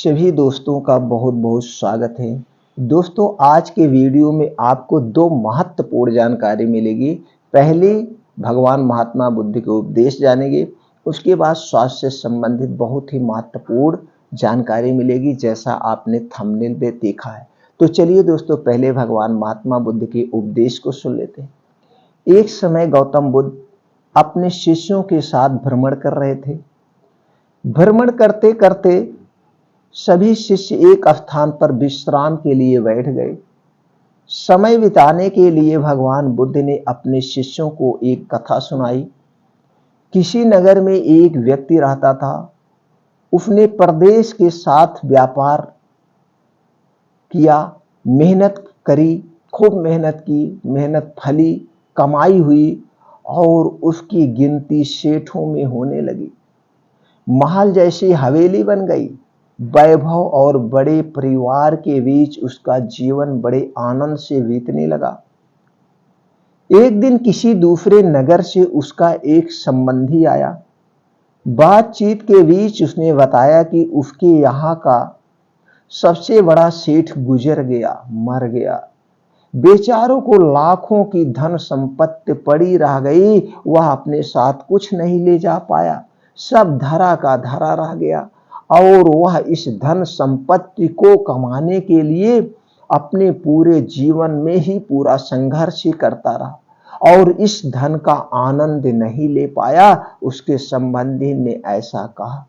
सभी दोस्तों का बहुत बहुत स्वागत है। दोस्तों, आज के वीडियो में आपको दो महत्वपूर्ण जानकारी मिलेगी। पहले भगवान महात्मा बुद्ध के उपदेश जानेंगे, उसके बाद स्वास्थ्य से संबंधित बहुत ही महत्वपूर्ण जानकारी मिलेगी, जैसा आपने थंबनेल में देखा है। तो चलिए दोस्तों, पहले भगवान महात्मा बुद्ध के उपदेश को सुन लेते हैं। एक समय गौतम बुद्ध अपने शिष्यों के साथ भ्रमण कर रहे थे। भ्रमण करते करते सभी शिष्य एक स्थान पर विश्राम के लिए बैठ गए। समय बिताने के लिए भगवान बुद्ध ने अपने शिष्यों को एक कथा सुनाई। किसी नगर में एक व्यक्ति रहता था। उसने परदेश के साथ व्यापार किया, मेहनत करी, खूब मेहनत की, मेहनत फली, कमाई हुई और उसकी गिनती सेठों में होने लगी। महल जैसी हवेली बन गई। वैभव और बड़े परिवार के बीच उसका जीवन बड़े आनंद से बीतने लगा। एक दिन किसी दूसरे नगर से उसका एक संबंधी आया। बातचीत के बीच उसने बताया कि उसके यहाँ का सबसे बड़ा सेठ गुजर गया, मर गया। बेचारों को लाखों की धन संपत्ति पड़ी रह गई। वह अपने साथ कुछ नहीं ले जा पाया, सब धरा का धरा रह गया और वह इस धन संपत्ति को कमाने के लिए अपने पूरे जीवन में ही पूरा संघर्ष ही करता रहा और इस धन का आनंद नहीं ले पाया। उसके संबंधी ने ऐसा कहा।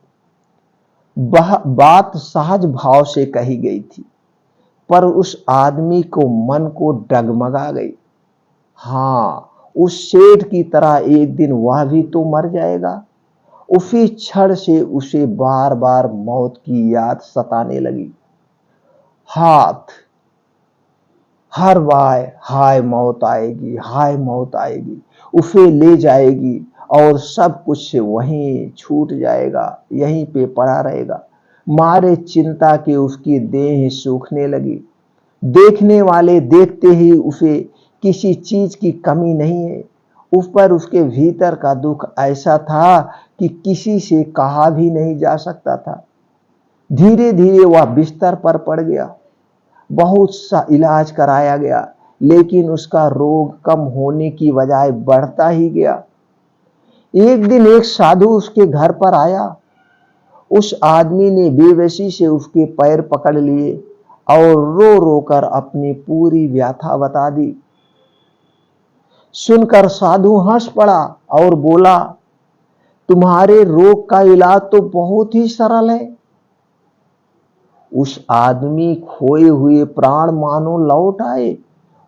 बात सहज भाव से कही गई थी, पर उस आदमी को मन को डगमगा गई। हाँ, उस सेठ की तरह एक दिन वह भी तो मर जाएगा। उसी क्षण से उसे बार बार मौत की याद सताने लगी। हाथ हर बार हाय मौत आएगी, हाय मौत आएगी, उसे ले जाएगी और सब कुछ वहीं छूट जाएगा, यहीं पे पड़ा रहेगा। मारे चिंता के उसकी देह सूखने लगी। देखने वाले देखते ही उसे किसी चीज की कमी नहीं है। ऊपर उसके भीतर का दुख ऐसा था कि किसी से कहा भी नहीं जा सकता था। धीरे धीरे वह बिस्तर पर पड़ गया। बहुत सा इलाज कराया गया, लेकिन उसका रोग कम होने की बजाय बढ़ता ही गया। एक दिन एक साधु उसके घर पर आया। उस आदमी ने बेबसी से उसके पैर पकड़ लिए और रो रो कर अपनी पूरी व्यथा बता दी। सुनकर साधु हंस पड़ा और बोला, तुम्हारे रोग का इलाज तो बहुत ही सरल है। उस आदमी खोए हुए प्राण मानो लौट आए।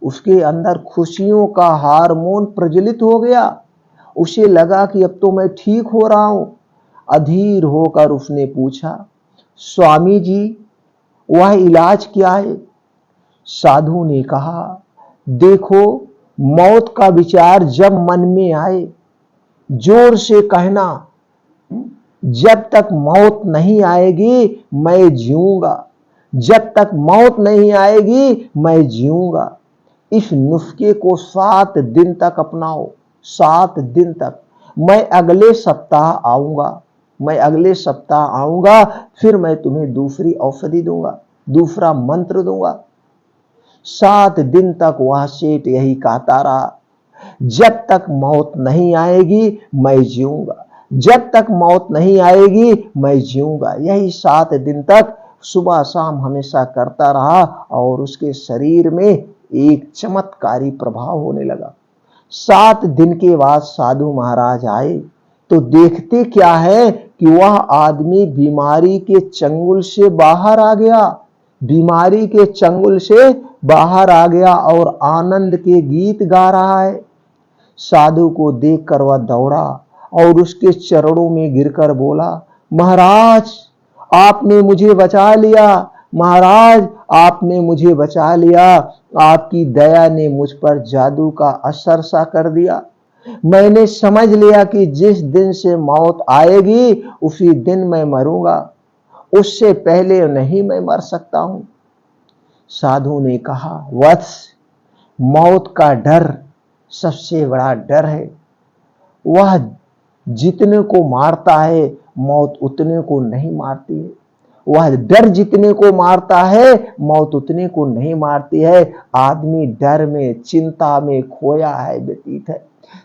उसके अंदर खुशियों का हार्मोन प्रज्वलित हो गया। उसे लगा कि अब तो मैं ठीक हो रहा हूं। अधीर होकर उसने पूछा, स्वामी जी, वह इलाज क्या है? साधु ने कहा, देखो, मौत का विचार जब मन में आए, जोर से कहना, जब तक मौत नहीं आएगी मैं जीऊंगा, जब तक मौत नहीं आएगी मैं जीऊंगा। इस नुस्खे को 7 दिन तक अपनाओ, 7 दिन तक। मैं अगले सप्ताह आऊंगा, फिर मैं तुम्हें दूसरी औषधि दूंगा, दूसरा मंत्र दूंगा। 7 दिन तक वह सेठ यही कहता रहा, जब तक मौत नहीं आएगी मैं जीऊंगा, जब तक मौत नहीं आएगी मैं जीऊंगा। यही 7 दिन तक सुबह शाम हमेशा करता रहा और उसके शरीर में एक चमत्कारी प्रभाव होने लगा। 7 दिन के बाद साधु महाराज आए तो देखते क्या है कि वह आदमी बीमारी के चंगुल से बाहर आ गया। बीमारी के चंगुल से बाहर आ गया और आनंद के गीत गा रहा है। साधु को देखकर वह दौड़ा और उसके चरणों में गिरकर बोला, महाराज, आपने मुझे बचा लिया, महाराज, आपने मुझे बचा लिया। आपकी दया ने मुझ पर जादू का असर सा कर दिया। मैंने समझ लिया कि जिस दिन से मौत आएगी उसी दिन मैं मरूंगा, उससे पहले नहीं मैं मर सकता हूं। साधु ने कहा, वत्स, मौत का डर सबसे बड़ा डर है। वह जितने को मारता है, मौत उतने को नहीं मारती है। वह डर जितने को मारता है मौत उतने को नहीं मारती है। आदमी डर में चिंता में खोया है व्यतीत है।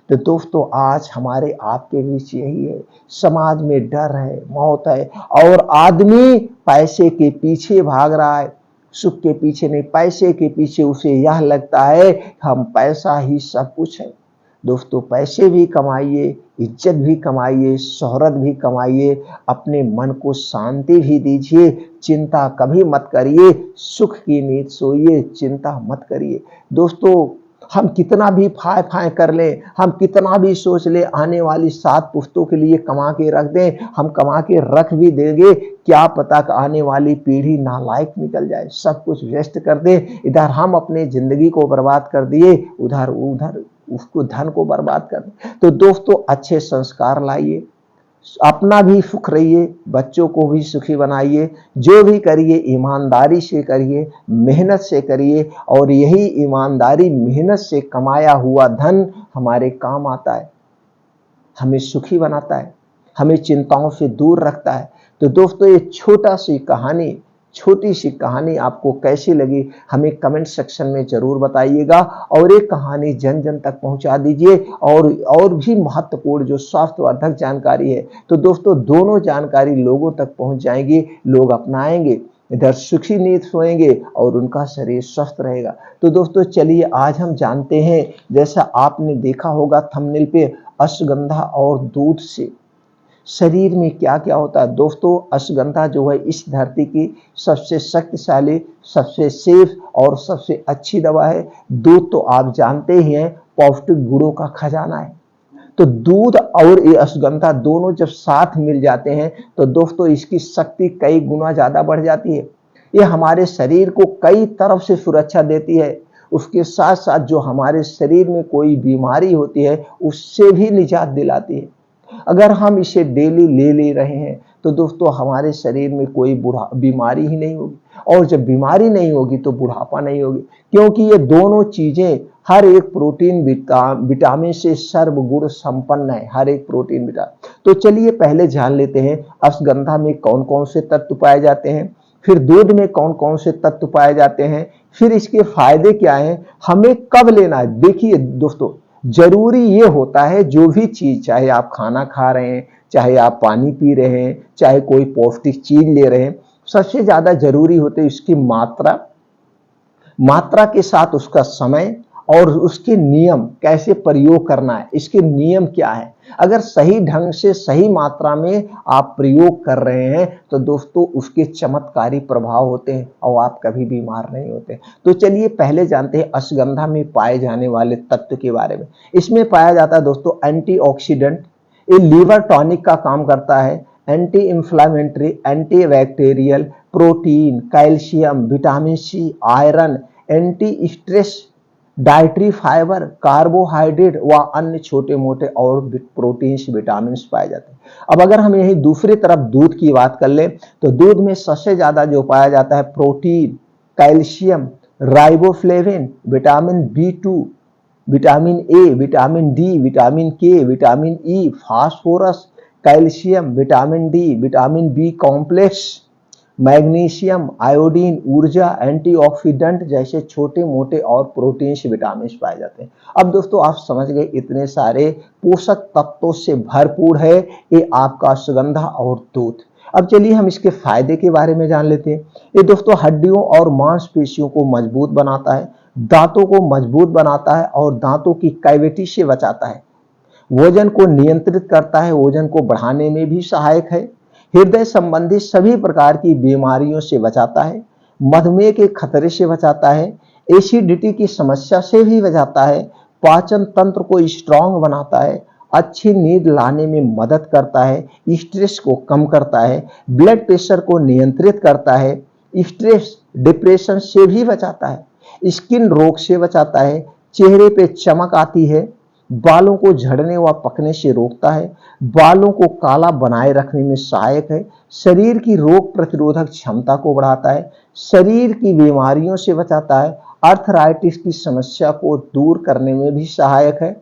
तो दोस्तों आज हमारे आपके बीच यही है, समाज में डर है, मौत है और आदमी पैसे के पीछे भाग रहा है, सुख के पीछे नहीं, पैसे के पीछे उसे यह लगता है हम पैसा ही सब कुछ है। दोस्तों पैसे भी कमाइए, इज्जत भी कमाइए, शोहरत भी कमाइए, अपने मन को शांति भी दीजिए, चिंता कभी मत करिए, सुख की नींद सोइए, चिंता मत करिए। दोस्तों हम कितना भी फाय फाय कर लें, हम कितना भी सोच ले आने वाली 7 पुश्तों के लिए कमा के रख दें, हम कमा के रख भी देंगे, क्या पता कि आने वाली पीढ़ी नालायक निकल जाए, सब कुछ वेस्ट कर दे। इधर हम अपने जिंदगी को बर्बाद कर दिए, उधर उधर उसको धन को बर्बाद कर दे। तो दोस्तों अच्छे संस्कार लाइए, अपना भी सुख रहिए, बच्चों को भी सुखी बनाइए, जो भी करिए ईमानदारी से करिए, मेहनत से करिए और यही ईमानदारी मेहनत से कमाया हुआ धन हमारे काम आता है, हमें सुखी बनाता है, हमें चिंताओं से दूर रखता है। तो दोस्तों ये छोटी सी कहानी आपको कैसी लगी हमें कमेंट सेक्शन में जरूर बताइएगा और एक कहानी जन जन तक पहुंचा दीजिए। और भी महत्वपूर्ण जो स्वास्थ्यवर्धक जानकारी है तो दोस्तों दोनों जानकारी लोगों तक पहुंच जाएंगी, लोग अपनाएंगे, इधर सुखी नींद सोएंगे और उनका शरीर स्वस्थ रहेगा। तो दोस्तों चलिए आज हम जानते हैं, जैसा आपने देखा होगा थंबनेल पे, अश्वगंधा और दूध से शरीर में क्या क्या होता है। दोस्तों अश्वगंधा जो है इस धरती की सबसे शक्तिशाली, सबसे सेफ और सबसे अच्छी दवा है। दूध तो आप जानते ही हैं पौष्टिक गुणों का खजाना है। तो दूध और ये अश्वगंधा दोनों जब साथ मिल जाते हैं तो दोस्तों इसकी शक्ति कई गुना ज्यादा बढ़ जाती है। ये हमारे शरीर को कई तरफ से सुरक्षा देती है, उसके साथ साथ जो हमारे शरीर में कोई बीमारी होती है उससे भी निजात दिलाती है। अगर हम इसे डेली ले रहे हैं तो दोस्तों हमारे शरीर में कोई बीमारी ही नहीं होगी, और जब बीमारी नहीं होगी तो बुढ़ापा नहीं होगी, क्योंकि ये दोनों चीजें हर एक प्रोटीन विटामिन से सर्वगुण संपन्न है, हर एक प्रोटीन विटामिन। तो चलिए पहले जान लेते हैं अश्वगंधा में कौन कौन से तत्व पाए जाते हैं, फिर दूध में कौन कौन से तत्व पाए जाते हैं, फिर इसके फायदे क्या हैं, हमें कब लेना है। देखिए दोस्तों जरूरी ये होता है जो भी चीज, चाहे आप खाना खा रहे हैं, चाहे आप पानी पी रहे हैं, चाहे कोई पौष्टिक चीज ले रहे हैं, सबसे ज्यादा जरूरी होते है इसकी मात्रा के साथ उसका समय और उसके नियम, कैसे प्रयोग करना है, इसके नियम क्या है। अगर सही ढंग से सही मात्रा में आप प्रयोग कर रहे हैं तो दोस्तों उसके चमत्कारी प्रभाव होते हैं और आप कभी बीमार नहीं होते। तो चलिए पहले जानते हैं अश्वगंधा में पाए जाने वाले तत्व के बारे में। इसमें पाया जाता है दोस्तों एंटीऑक्सीडेंट, ये लीवर टॉनिक का काम करता है, anti inflammatory, anti bacterial, protein, calcium, vitamin C, iron, anti stress, dietary fibre, carbohydrate व अन्य छोटे मोटे और प्रोटीन्स विटामिन पाए जाते हैं। अब अगर हम यही दूसरी तरफ दूध की बात कर लें तो दूध में सबसे ज्यादा जो पाया जाता है protein, calcium, riboflavin, vitamin B2, vitamin A, vitamin D, vitamin K, vitamin E, phosphorus, calcium, vitamin D, vitamin B complex, magnesium, iodine, ऊर्जा, एंटीऑक्सीडेंट जैसे छोटे मोटे और प्रोटीन्स विटामिन पाए जाते हैं। अब दोस्तों आप समझ गए इतने सारे पोषक तत्वों से भरपूर है ये आपका अश्वगंधा और दूध। अब चलिए हम इसके फायदे के बारे में जान लेते हैं। ये दोस्तों हड्डियों और मांसपेशियों को मजबूत बनाता है, दांतों को मजबूत बनाता है और दांतों की कैविटी से बचाता है, वजन को नियंत्रित करता है, वजन को बढ़ाने में भी सहायक है, हृदय संबंधी सभी प्रकार की बीमारियों से बचाता है, मधुमेह के खतरे से बचाता है, एसिडिटी की समस्या से भी बचाता है, पाचन तंत्र को स्ट्रांग बनाता है, अच्छी नींद लाने में मदद करता है, स्ट्रेस को कम करता है, ब्लड प्रेशर को नियंत्रित करता है, स्ट्रेस डिप्रेशन से भी बचाता है, स्किन रोग से बचाता है, चेहरे पे चमक आती है, बालों को झड़ने व पकने से रोकता है, बालों को काला बनाए रखने में सहायक है, शरीर की रोग प्रतिरोधक क्षमता को बढ़ाता है, शरीर की बीमारियों से बचाता है, आर्थराइटिस की समस्या को दूर करने में भी सहायक है,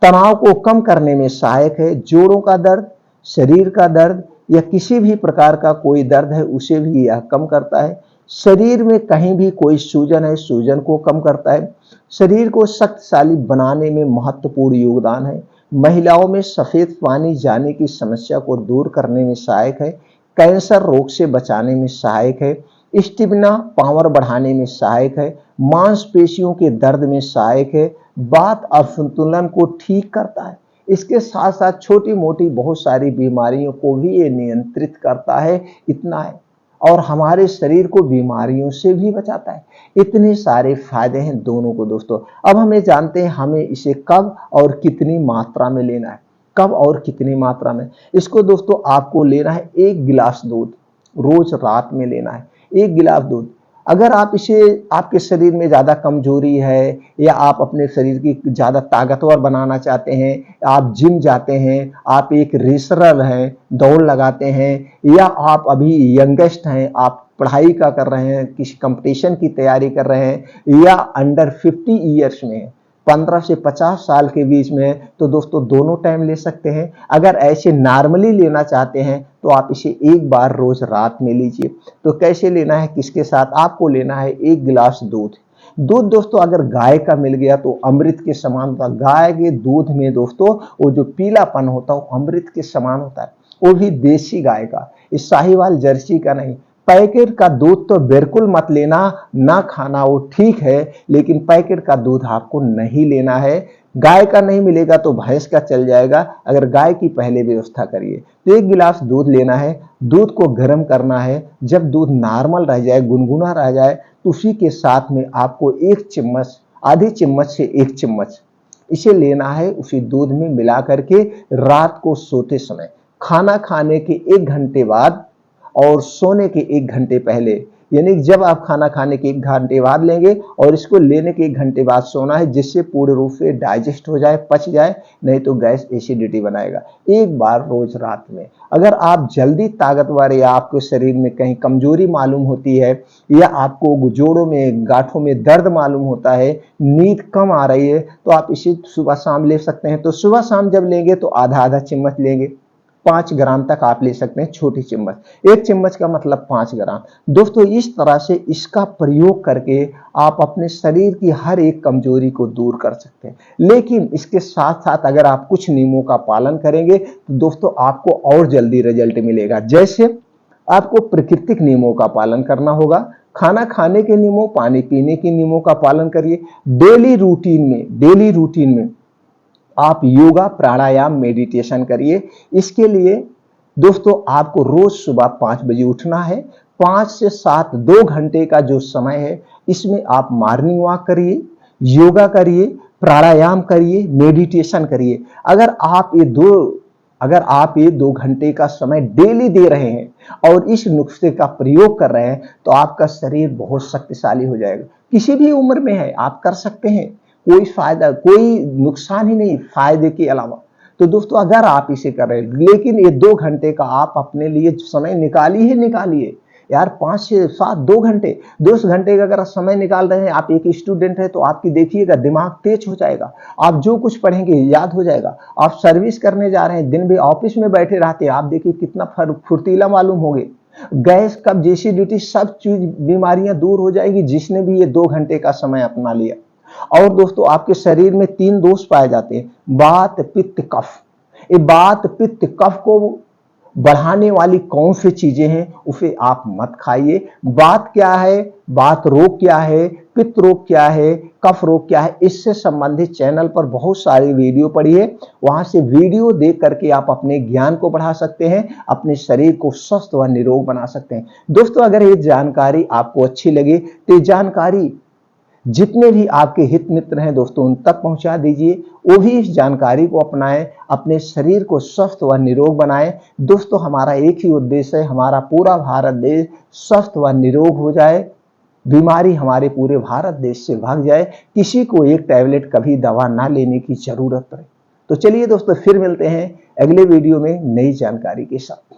तनाव को कम करने में सहायक है, जोड़ों का दर्द, शरीर का दर्द, या किसी भी प्रकार का कोई दर्द है उसे भी यह कम करता है। शरीर में कहीं भी कोई सूजन है, सूजन को कम करता है। शरीर को शक्तिशाली बनाने में महत्वपूर्ण योगदान है। महिलाओं में सफेद पानी जाने की समस्या को दूर करने में सहायक है। कैंसर रोग से बचाने में सहायक है। स्टेमिना पावर बढ़ाने में सहायक है। मांसपेशियों के दर्द में सहायक है। वात असंतुलन को ठीक करता है। इसके साथ साथ छोटी मोटी बहुत सारी बीमारियों को भी ये नियंत्रित करता है, इतना है। और हमारे शरीर को बीमारियों से भी बचाता है। इतने सारे फायदे हैं दोनों को दोस्तों। अब हमें जानते हैं हमें इसे कब और कितनी मात्रा में लेना है। कब और कितनी मात्रा में, इसको दोस्तों आपको लेना है 1 गिलास दूध, रोज रात में लेना है 1 गिलास दूध। अगर आप इसे, आपके शरीर में ज़्यादा कमजोरी है या आप अपने शरीर की ज़्यादा ताकतवर बनाना चाहते हैं, आप जिम जाते हैं, आप एक रेसलर हैं, दौड़ लगाते हैं, या आप अभी यंगेस्ट हैं, आप पढ़ाई का कर रहे हैं, किसी कंपटीशन की तैयारी कर रहे हैं, या अंडर 50 ईयर्स में हैं, 15 से 50 साल के बीच में है, तो दोस्तों दोनों टाइम ले सकते हैं। अगर ऐसे नॉर्मली लेना चाहते हैं तो आप इसे एक बार रोज रात में लीजिए। तो कैसे लेना है, किसके साथ, आपको लेना है 1 गिलास दूध। दूध दोस्तों अगर गाय का मिल गया तो अमृत के समान होता है। गाय के दूध में दोस्तों वो जो पीलापन होता है वो अमृत के समान होता है, वो भी देसी गाय का, इस साहिवाल जर्सी का नहीं। पैकेट का दूध तो बिल्कुल मत लेना, ना खाना, वो ठीक है, लेकिन पैकेट का दूध आपको नहीं लेना है। गाय का नहीं मिलेगा तो भैंस का चल जाएगा, अगर गाय की पहले व्यवस्था करिए। तो 1 गिलास दूध लेना है, दूध को गर्म करना है। जब दूध नॉर्मल रह जाए, गुनगुना रह जाए, तो उसी के साथ में आपको 1 चम्मच, आधी चम्मच से 1 चम्मच इसे लेना है, उसी दूध में मिला करके रात को सोते समय, खाना खाने के 1 घंटे बाद और सोने के 1 घंटे पहले, यानी जब आप खाना खाने के 1 घंटे बाद लेंगे और इसको लेने के 1 घंटे बाद सोना है, जिससे पूर्ण रूप से डाइजेस्ट हो जाए, पच जाए, नहीं तो गैस एसिडिटी बनाएगा। एक बार रोज रात में। अगर आप जल्दी ताकतवर या आपके शरीर में कहीं कमजोरी मालूम होती है, या आपको जोड़ों में, गांठों में दर्द मालूम होता है, नींद कम आ रही है, तो आप इसे सुबह शाम ले सकते हैं। तो सुबह शाम जब लेंगे तो आधा आधा चम्मच लेंगे, 5 ग्राम तक आप ले सकते हैं, छोटी चम्मच। 1 चम्मच का मतलब 5 ग्राम। दोस्तों इस तरह से इसका प्रयोग करके आप अपने शरीर की हर एक कमजोरी को दूर कर सकते हैं। लेकिन इसके साथ साथ अगर आप कुछ नियमों का पालन करेंगे तो दोस्तों आपको और जल्दी रिजल्ट मिलेगा। जैसे आपको प्राकृतिक नियमों का पालन करना होगा, खाना खाने के नियमों, पानी पीने के नियमों का पालन करिए। डेली रूटीन में आप योगा, प्राणायाम, मेडिटेशन करिए। इसके लिए दोस्तों आपको रोज सुबह 5 बजे उठना है। 5 से 7 2 घंटे का जो समय है, इसमें आप मॉर्निंग वॉक करिए, योगा करिए, प्राणायाम करिए, मेडिटेशन करिए। अगर आप ये 2 घंटे का समय डेली दे रहे हैं और इस नुस्खे का प्रयोग कर रहे हैं तो आपका शरीर बहुत शक्तिशाली हो जाएगा। किसी भी उम्र में है, आप कर सकते हैं, कोई फायदा, कोई नुकसान ही नहीं फायदे के अलावा। तो दोस्तों अगर आप इसे कर रहे हैं, लेकिन ये 2 घंटे का आप अपने लिए समय निकालिए यार। 5 से 7 2 घंटे, 2 घंटे का अगर समय निकाल रहे हैं, आप एक स्टूडेंट है तो आपकी देखिएगा दिमाग तेज हो जाएगा, आप जो कुछ पढ़ेंगे याद हो जाएगा। आप सर्विस करने जा रहे हैं, दिन भी ऑफिस में बैठे रहते हैं, आप देखिए कितना फुर्तीला मालूम होगे। गैस, कब्ज, एसिडिटी, सब चीज बीमारियां दूर हो जाएगी जिसने भी ये 2 घंटे का समय अपना लिया। और दोस्तों आपके शरीर में 3 दोष पाए जाते हैं, वात, पित्त, कफ। ये वात, पित्त, कफ को बढ़ाने वाली कौन सी चीजें हैं, उसे आप मत खाइए। वात क्या है, वात रोग क्या है, पित्त रोग क्या है, कफ रोग क्या है, इससे संबंधित चैनल पर बहुत सारी वीडियो पड़ी है, वहां से वीडियो देख करके आप अपने ज्ञान को बढ़ा सकते हैं, अपने शरीर को स्वस्थ व निरोग बना सकते हैं। दोस्तों अगर ये जानकारी आपको अच्छी लगे तो ये जानकारी जितने भी आपके हित मित्र हैं दोस्तों उन तक पहुंचा दीजिए, वो भी इस जानकारी को अपनाएं, अपने शरीर को स्वस्थ व निरोग बनाएं। दोस्तों हमारा एक ही उद्देश्य है, हमारा पूरा भारत देश स्वस्थ व निरोग हो जाए, बीमारी हमारे पूरे भारत देश से भाग जाए, किसी को एक टैबलेट कभी दवा ना लेने की जरूरत पड़े। तो चलिए दोस्तों फिर मिलते हैं अगले वीडियो में नई जानकारी के साथ।